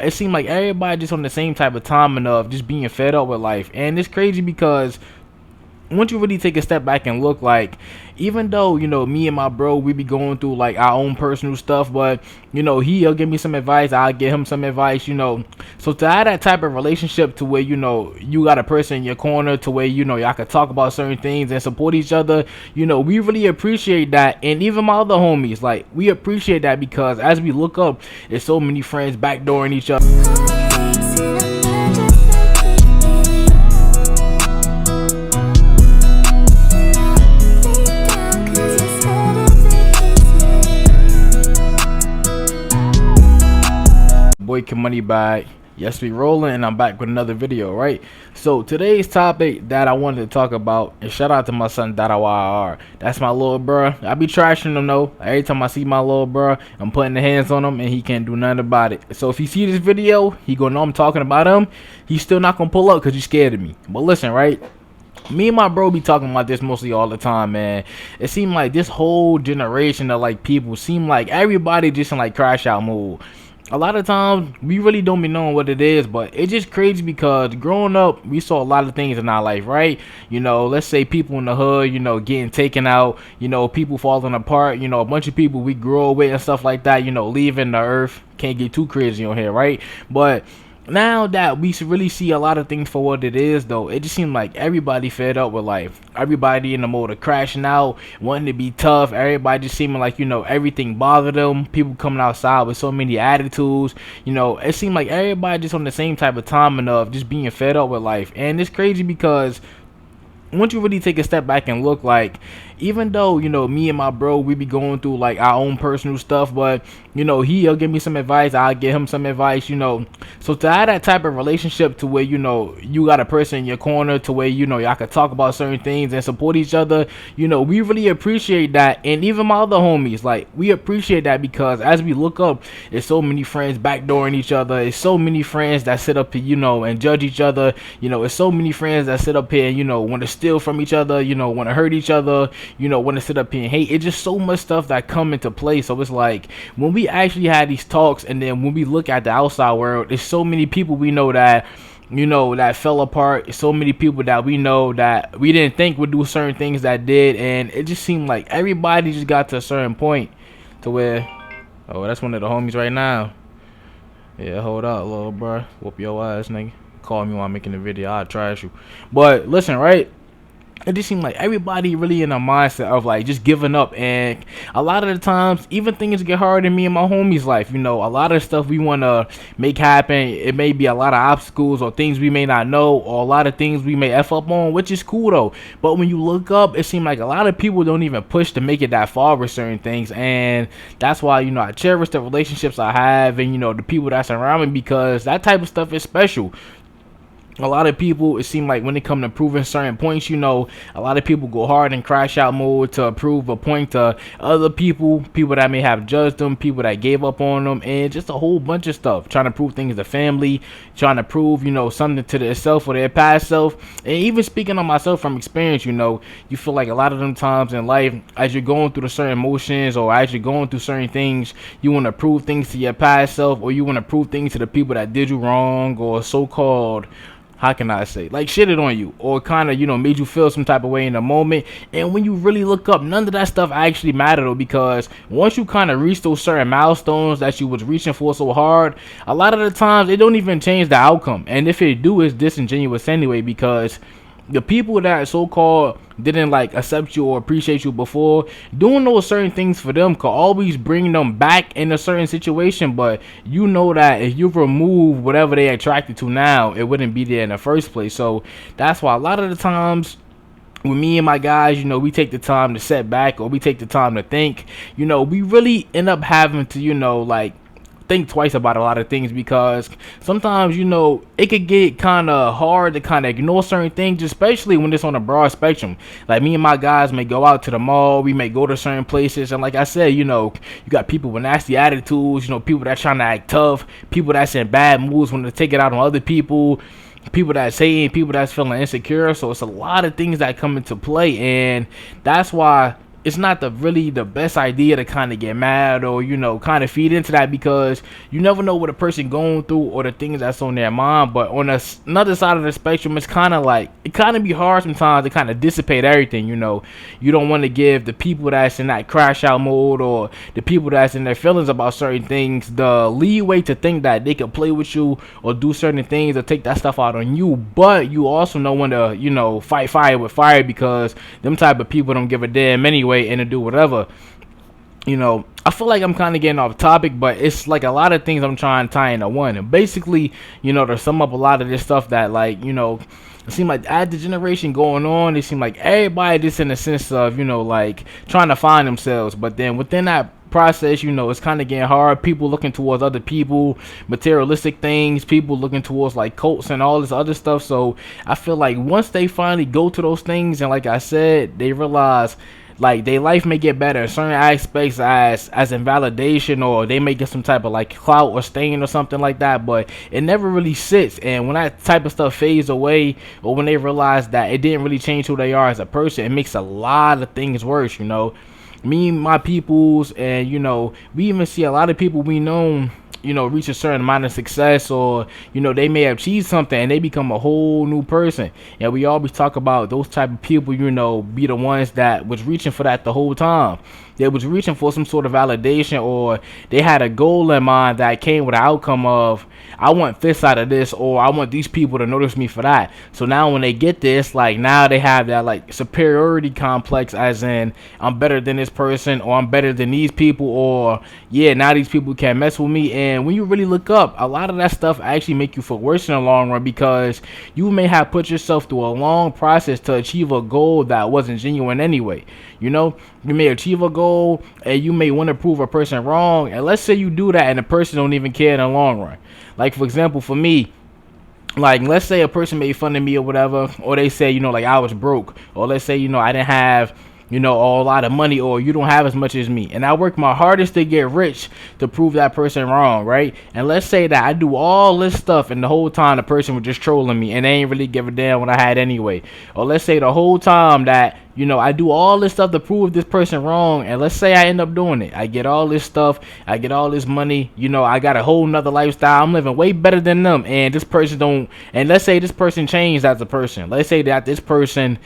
it seemed like everybody just on the same type of timing of just being fed up with life. And it's crazy because once you really take a step back and look, like, even though, me and my bro, we be going through like our own personal stuff, but he'll give me some advice, I'll give him some advice. So to have that type of relationship to where you got a person in your corner to where y'all can talk about certain things and support each other, we really appreciate that. And even my other homies, like, we appreciate that, because as we look up, there's so many friends backdooring each other. Boy Ken.Moneybaggg. Yes, we rolling, and I'm back with another video, right? So today's topic that I wanted to talk about, and shout out to my son YR. That's my little bruh. I be trashing him though. Every time I see my little bruh, I'm putting the hands on him and he can't do nothing about it. So if he see this video, he gonna know I'm talking about him. He's still not gonna pull up because he's scared of me. But listen, right? Me and my bro be talking about this mostly all the time, man. It seemed like this whole generation of like people seem like everybody just in like crash out mode. A lot of times we really don't be knowing what it is, but it's just crazy because growing up we saw a lot of things in our life, right? Let's say people in the hood, getting taken out, people falling apart, a bunch of people we grew up with and stuff like that, leaving the earth. Can't get too crazy on here, right? But now that we really see a lot of things for what it is, though, it just seems like everybody fed up with life. Everybody in the mode of crashing out, wanting to be tough. Everybody just seeming like, everything bothered them. People coming outside with so many attitudes. It seemed like everybody just on the same type of timing of just being fed up with life. And it's crazy because once you really take a step back and look, like, even though me and my bro, we be going through like our own personal stuff, but he'll give me some advice, I'll give him some advice. So to have that type of relationship to where you got a person in your corner to where y'all can talk about certain things and support each other, we really appreciate that. And even my other homies, like, we appreciate that, because as we look up, there's so many friends backdooring each other. There's so many friends that sit up here and judge each other. There's so many friends that sit up here and want to steal from each other, want to hurt each other, want to sit up here and hate. It's just so much stuff that come into play. So it's like when we actually had these talks, and then when we look at the outside world, there's so many people we know that that fell apart. So many people that we know that we didn't think would do certain things that did, and it just seemed like everybody just got to a certain point to where, oh, that's one of the homies right now. Yeah, hold up, little bro. Whoop your ass, nigga. Call me while I'm making the video, I'll trash you. But listen, right? It just seemed like everybody really in a mindset of like just giving up, and a lot of the times even things get hard in me and my homies' life. A lot of stuff we want to make happen, it may be a lot of obstacles or things we may not know, or a lot of things we may F up on, which is cool though. But when you look up, it seems like a lot of people don't even push to make it that far with certain things, and that's why I cherish the relationships I have and the people that surround me, because that type of stuff is special. A lot of people, it seems like when it comes to proving certain points, a lot of people go hard in crash out mode to prove a point to other people that may have judged them, people that gave up on them, and just a whole bunch of stuff, trying to prove things to family, trying to prove, something to their self or their past self. And even speaking on myself from experience, you feel like a lot of them times in life, as you're going through the certain emotions or as you're going through certain things, you want to prove things to your past self, or you want to prove things to the people that did you wrong, or so-called, how can I say, like, shitted on you, or kind of, made you feel some type of way in the moment. And when you really look up, none of that stuff actually matter though, because once you kind of reach those certain milestones that you was reaching for so hard, a lot of the times it don't even change the outcome. And if it do, it's disingenuous anyway, because the people that so-called didn't like accept you or appreciate you before, doing those certain things for them could always bring them back in a certain situation. But that if you remove whatever they attracted to now, it wouldn't be there in the first place. So that's why a lot of the times with me and my guys, we take the time to set back, or we take the time to think, we really end up having to, like, think twice about a lot of things, because sometimes it could get kind of hard to kind of ignore certain things, especially when it's on a broad spectrum. Like, me and my guys may go out to the mall, we may go to certain places, and like I said, you got people with nasty attitudes, people that's trying to act tough, people that's in bad moods when they take it out on other people that's hating, people that's feeling insecure. So it's a lot of things that come into play, and that's why it's not the really the best idea to kind of get mad or kind of feed into that, because you never know what a person going through or the things that's on their mind. But on another side of the spectrum, it's kind of like it kind of be hard sometimes to kind of dissipate everything. You don't want to give the people that's in that crash out mode or the people that's in their feelings about certain things the leeway to think that they can play with you or do certain things or take that stuff out on you. But you also know when to fight fire with fire, because them type of people don't give a damn anyway and to do whatever. I feel like I'm kind of getting off topic, but it's like a lot of things I'm trying to tie into one. And basically, to sum up a lot of this stuff that, like, it seems like as the generation going on, it seems like everybody just in the sense of, like trying to find themselves. But then within that process, it's kind of getting hard. People looking towards other people, materialistic things, people looking towards like cults and all this other stuff. So I feel like once they finally go to those things, and like I said, they realize like their life may get better in certain aspects as in validation, or they may get some type of like clout or stain or something like that, but it never really sits. And when that type of stuff fades away, or when they realize that it didn't really change who they are as a person, it makes a lot of things worse. Me, my peoples, and we even see a lot of people we know reach a certain amount of success, or they may have achieved something and they become a whole new person. And we always talk about those type of people be the ones that was reaching for that the whole time. They was reaching for some sort of validation, or they had a goal in mind that came with the outcome of, I want this out of this, or I want these people to notice me for that. So now when they get this, like now they have that like superiority complex, as in I'm better than this person, or I'm better than these people, or yeah, now these people can't mess with me. And when you really look up, a lot of that stuff actually make you feel worse in the long run, because you may have put yourself through a long process to achieve a goal that wasn't genuine anyway. You may achieve a goal and you may want to prove a person wrong, and let's say you do that and the person don't even care in the long run. Like for example, for me, like let's say a person made fun of me or whatever, or they say like I was broke, or let's say I didn't have a lot of money, or you don't have as much as me, and I work my hardest to get rich to prove that person wrong, right? And let's say that I do all this stuff and the whole time the person was just trolling me and they ain't really give a damn what I had anyway. Or let's say the whole time that I do all this stuff to prove this person wrong, and let's say I end up doing it. I get all this stuff, I get all this money, I got a whole nother lifestyle, I'm living way better than them, and this person don't, and let's say this person changed as a person. Let's say that person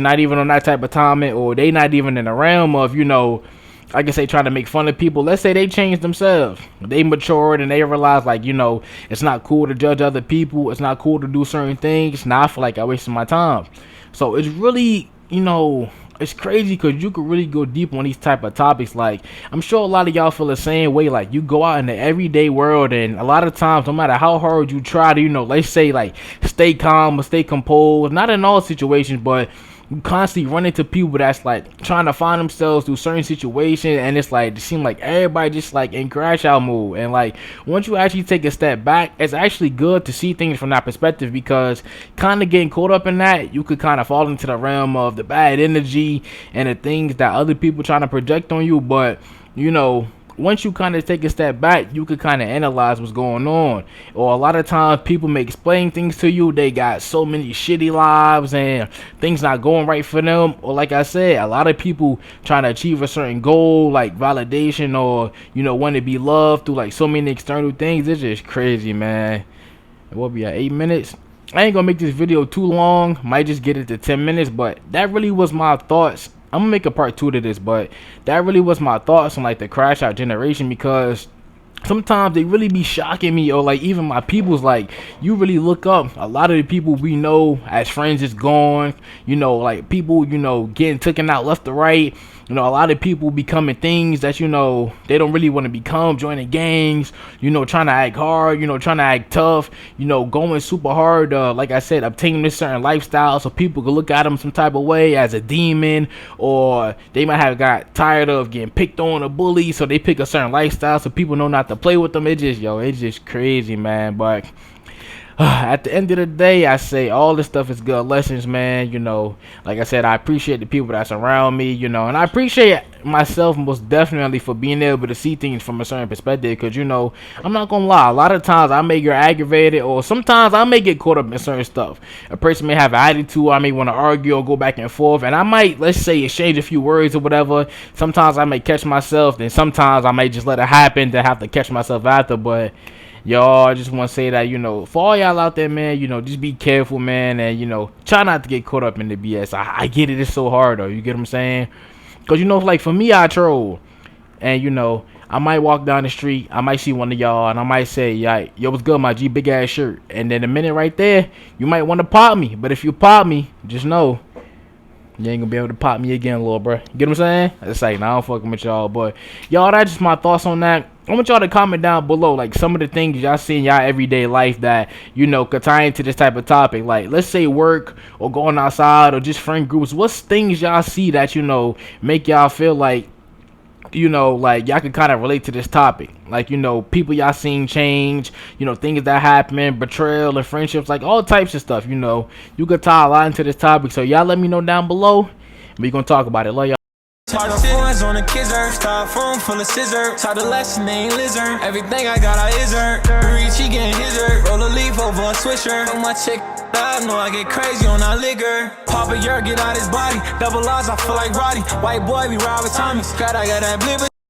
not even on that type of time, or they not even in the realm of, I guess they trying to make fun of people. Let's say they changed themselves. They matured and they realized like, it's not cool to judge other people. It's not cool to do certain things. Now I feel like I wasted my time. So it's really, it's crazy, because you could really go deep on these type of topics. Like I'm sure a lot of y'all feel the same way. Like you go out in the everyday world, and a lot of times, no matter how hard you try to, let's say like stay calm or stay composed, not in all situations, but you constantly run into people that's like trying to find themselves through certain situations, and it's like it seems like everybody just like in crash out mode. And like once you actually take a step back, it's actually good to see things from that perspective, because kind of getting caught up in that, you could kind of fall into the realm of the bad energy and the things that other people trying to project on you. But once you kind of take a step back, you could kind of analyze what's going on. Or a lot of times people may explain things to you. They got so many shitty lives and things not going right for them. Or like I said, a lot of people trying to achieve a certain goal, like validation, or, want to be loved through like so many external things. It's just crazy, man. We'll be at 8 minutes. I ain't gonna make this video too long. Might just get it to 10 minutes, but that really was my thoughts. I'm gonna make a part 2 to this, but that really was my thoughts on like the crash out generation, because sometimes they really be shocking me, or like even my people's, like you really look up a lot of the people we know as friends is gone, like people getting taken out left to right. A lot of people becoming things that they don't really want to become, joining gangs, trying to act hard, trying to act tough, going super hard, like I said, obtaining this certain lifestyle so people could look at them some type of way as a demon, or they might have got tired of getting picked on or bullied, so they pick a certain lifestyle so people know not to play with them. It's just crazy, man. But At the end of the day, I say all this stuff is good lessons, man. Like I said, I appreciate the people that's around me, and I appreciate myself most definitely for being able to see things from a certain perspective. Because, I'm not gonna lie, a lot of times I may get aggravated, or sometimes I may get caught up in certain stuff. A person may have an attitude, I may want to argue or go back and forth, and I might, let's say, exchange a few words or whatever. Sometimes I may catch myself, then sometimes I may just let it happen to have to catch myself after. But y'all, I just want to say that, for all y'all out there, man, just be careful, man, and, try not to get caught up in the BS. I get it, it's so hard, though, you get what I'm saying? Because, like, for me, I troll, and, I might walk down the street, I might see one of y'all, and I might say, yo, what's good, my G, big-ass shirt, and then a minute right there, you might want to pop me, but if you pop me, just know, you ain't gonna be able to pop me again, little bro. You get what I'm saying? It's like, nah, I'm fucking with y'all. But, y'all, that's just my thoughts on that. I want y'all to comment down below, like, some of the things y'all see in y'all everyday life that, could tie into this type of topic. Like, let's say work or going outside or just friend groups. What's things y'all see that, make y'all feel like, like y'all can kind of relate to this topic, like, people y'all seen change, things that happen, betrayal and friendships, like all types of stuff. You could tie a lot into this topic, so y'all let me know down below. We gonna talk about it. Love y'all. Talk to ones on the kisser, styrofoam full of scissor. Taught the lesson, they ain't lizard. Everything I got, I is her. Reach, he getting his her. Roll a leaf over a swisher. Put my chick, I know I get crazy on that liquor. Papa, get out his body. Double eyes, I feel like Roddy. White boy, we ride with Tommy. God, I got that blibber.